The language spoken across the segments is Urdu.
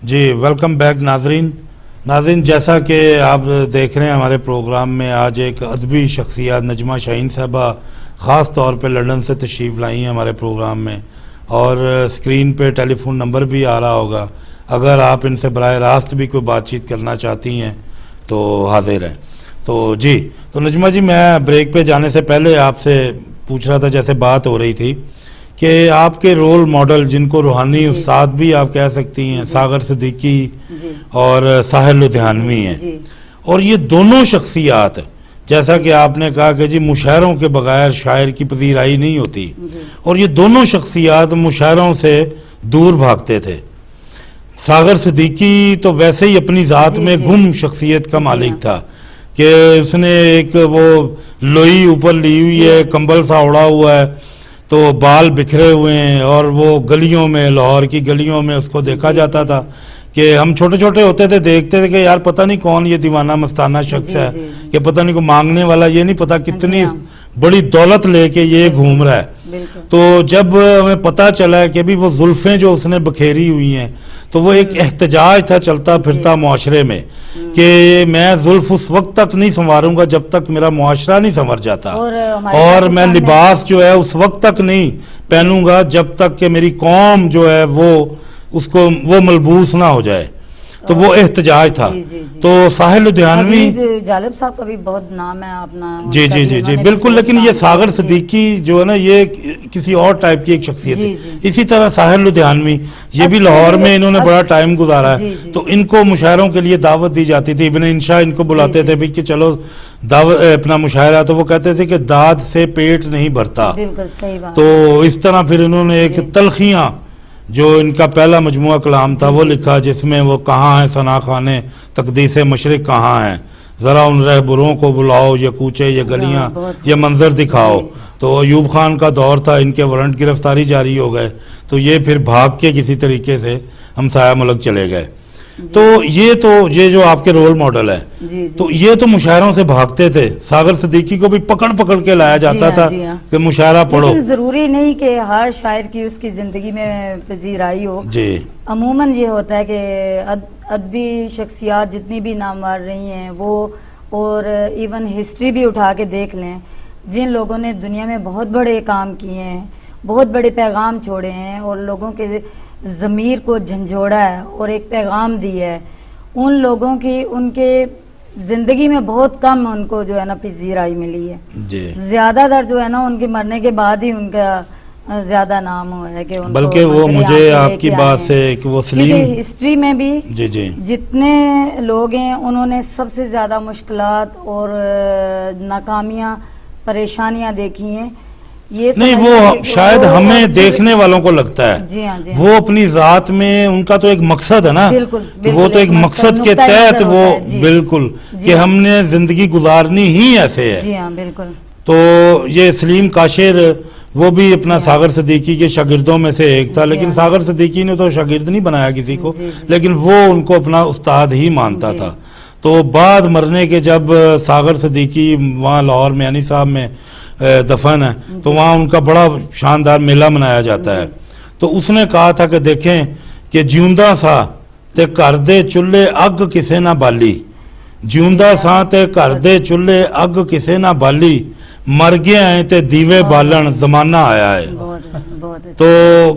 جی ویلکم بیک ناظرین جیسا کہ آپ دیکھ رہے ہیں ہمارے پروگرام میں آج ایک ادبی شخصیت نجمہ شاہین صاحبہ خاص طور پہ لندن سے تشریف لائی ہیں ہمارے پروگرام میں، اور اسکرین پہ ٹیلی فون نمبر بھی آ رہا ہوگا، اگر آپ ان سے براہ راست بھی کوئی بات چیت کرنا چاہتی ہیں تو حاضر ہیں۔ تو جی تو نجمہ جی، میں بریک پہ جانے سے پہلے آپ سے پوچھ رہا تھا، جیسے بات ہو رہی تھی کہ آپ کے رول ماڈل جن کو روحانی استاد بھی آپ کہہ سکتی ہیں، ساغر صدیقی اور ساحر لدھیانوی ہیں، اور یہ دونوں شخصیات جیسا کہ آپ نے کہا کہ جی مشاعروں کے بغیر شاعر کی پذیرائی نہیں ہوتی، اور یہ دونوں شخصیات مشاعروں سے دور بھاگتے تھے۔ ساغر صدیقی تو ویسے ہی اپنی ذات میں گم شخصیت کا مالک تھا کہ اس نے ایک وہ لوئی اوپر لی ہوئی ہے، کمبل سا اڑا ہوا ہے، تو بال بکھرے ہوئے ہیں، اور وہ گلیوں میں، لاہور کی گلیوں میں اس کو دیکھا جاتا تھا کہ ہم چھوٹے چھوٹے ہوتے تھے، دیکھتے تھے کہ یار پتہ نہیں کون یہ دیوانہ مستانہ شخص ہے، کہ پتہ نہیں کو مانگنے والا، یہ نہیں پتا کتنی بڑی دولت لے کے یہ گھوم رہا ہے۔ تو جب ہمیں پتہ چلا کہ بھی وہ زلفیں جو اس نے بکھیری ہوئی ہیں، تو وہ ایک احتجاج تھا چلتا پھرتا معاشرے میں کہ میں زلف اس وقت تک نہیں سنواروں گا جب تک میرا معاشرہ نہیں سنور جاتا، اور میں لباس جو ہے اس وقت تک نہیں پہنوں گا جب تک کہ میری قوم جو ہے وہ ملبوس نہ ہو جائے۔ تو وہ احتجاج تھا۔ تو ساحر لدھیانوی جالب صاحب کا بھی بہت نام ہے اپنا۔ جی بالکل، لیکن یہ ساغر صدیقی جو ہے نا، یہ کسی اور ٹائپ کی ایک شخصیت ہے۔ اسی طرح ساحر لدھیانوی، یہ بھی لاہور میں انہوں نے بڑا ٹائم گزارا ہے، تو ان کو مشاعروں کے لیے دعوت دی جاتی تھی، ابن انشا ان کو بلاتے تھے بھی کہ چلو اپنا مشاعرہ، تو وہ کہتے تھے کہ داد سے پیٹ نہیں بھرتا۔ تو اس طرح پھر انہوں نے ایک تلخیاں جو ان کا پہلا مجموعہ کلام تھا وہ لکھا، جس میں وہ کہاں ہیں ثنا خانے تقدیس مشرق کہاں ہیں، ذرا ان رہبروں کو بلاؤ، یہ کوچے یہ گلیاں یہ منظر دکھاؤ۔ تو ایوب خان کا دور تھا، ان کے وارنٹ گرفتاری جاری ہو گئے، تو یہ پھر بھاگ کے کسی طریقے سے ہمسایہ ملک چلے گئے۔ تو یہ جو آپ کے رول ماڈل ہے، تو یہ تو مشاعروں سے بھاگتے تھے، ساغر صدیقی کو بھی پکڑ کے لایا جاتا تھا کہ مشاعرہ پڑھو۔ لیکن ضروری نہیں کہ ہر شاعر کی اس کی زندگی میں پذیرائی ہو۔ عموماً یہ ہوتا ہے کہ ادبی شخصیات جتنی بھی نامور رہی ہیں وہ، اور ایون ہسٹری بھی اٹھا کے دیکھ لیں، جن لوگوں نے دنیا میں بہت بڑے کام کیے ہیں، بہت بڑے پیغام چھوڑے ہیں، اور لوگوں کے ضمیر کو جھنجھوڑا ہے اور ایک پیغام دیا ہے، ان لوگوں کی ان کے زندگی میں بہت کم ان کو جو ہے نا پذیرائی ملی ہے۔ زیادہ تر جو ہے نا ان کے مرنے کے بعد ہی ان کا زیادہ نام ہوا ہے کہ ان بلکہ وہ مجھے آپ کی بات سے کہ وہ سلیم ہسٹری میں بھی جتنے لوگ ہیں انہوں نے سب سے زیادہ مشکلات اور ناکامیاں پریشانیاں دیکھی ہیں۔ نہیں، وہ شاید ہمیں دیکھنے والوں کو لگتا ہے وہ اپنی ذات میں ان کا تو ایک مقصد ہے نا، وہ تو ایک مقصد کے تحت وہ بالکل کہ ہم نے زندگی گزارنی ہی ایسے ہے۔ جی ہاں بالکل۔ تو یہ سلیم کاشر وہ بھی اپنا ساغر صدیقی کے شاگردوں میں سے ایک تھا، لیکن ساغر صدیقی نے تو شاگرد نہیں بنایا کسی کو، لیکن وہ ان کو اپنا استاد ہی مانتا تھا۔ تو بعد مرنے کے جب ساغر صدیقی وہاں لاہور میں علی صاحب میں دفن ہے، تو وہاں ان کا بڑا شاندار میلہ منایا جاتا ہے۔ تو اس نے کہا تھا کہ دیکھیں کہ جیوندا سا تے گھر دے چولہے اگ کسے نہ بالی، جیوندا سا تے گھر دے چولہے اگ کسے نہ بالی، مر گیا ہے تے دیوے بالن زمانہ آیا ہے۔ تو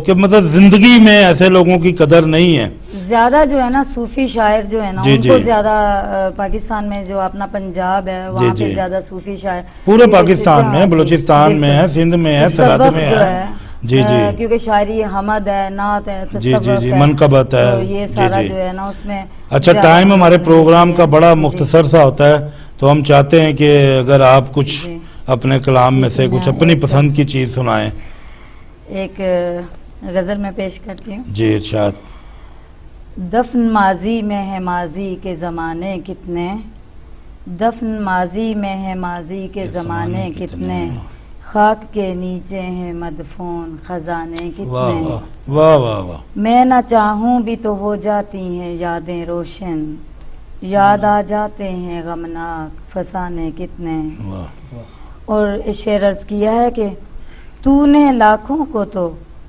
کہ مطلب زندگی میں ایسے لوگوں کی قدر نہیں ہے۔ زیادہ جو ہے نا صوفی شاعر جو ہے نا ان کو زیادہ پاکستان میں جو اپنا پنجاب ہے وہاں پہ زیادہ صوفی شاعر پورے پاکستان میں، بلوچستان میں ہے، سندھ میں ہے، سرحد میں ہے، کیونکہ شاعری حمد ہے، نعت ہے، تصوف ہے، منقبت ہے، یہ سارا جو ہے نا اس میں۔ اچھا، ٹائم ہمارے پروگرام کا بڑا مختصر سا ہوتا ہے، تو ہم چاہتے ہیں کہ اگر آپ کچھ اپنے کلام میں سے کچھ اپنی پسند کی چیز سنائیں۔ ایک غزل میں پیش کرتی ہوں۔ جی ارشاد۔ دفن ماضی میں ہے ماضی کے زمانے کتنے، دفن ماضی میں ہے ماضی کے زمانے کتنے، خاک کے نیچے ہیں مدفون خزانے کتنے، واہ واہ واہ۔ میں نہ چاہوں بھی تو ہو جاتی ہیں یادیں روشن، یاد آ جاتے ہیں غمناک فسانے کتنے۔ اور شعر عرض کیا ہے کہ تو نے لاکھوں کو تو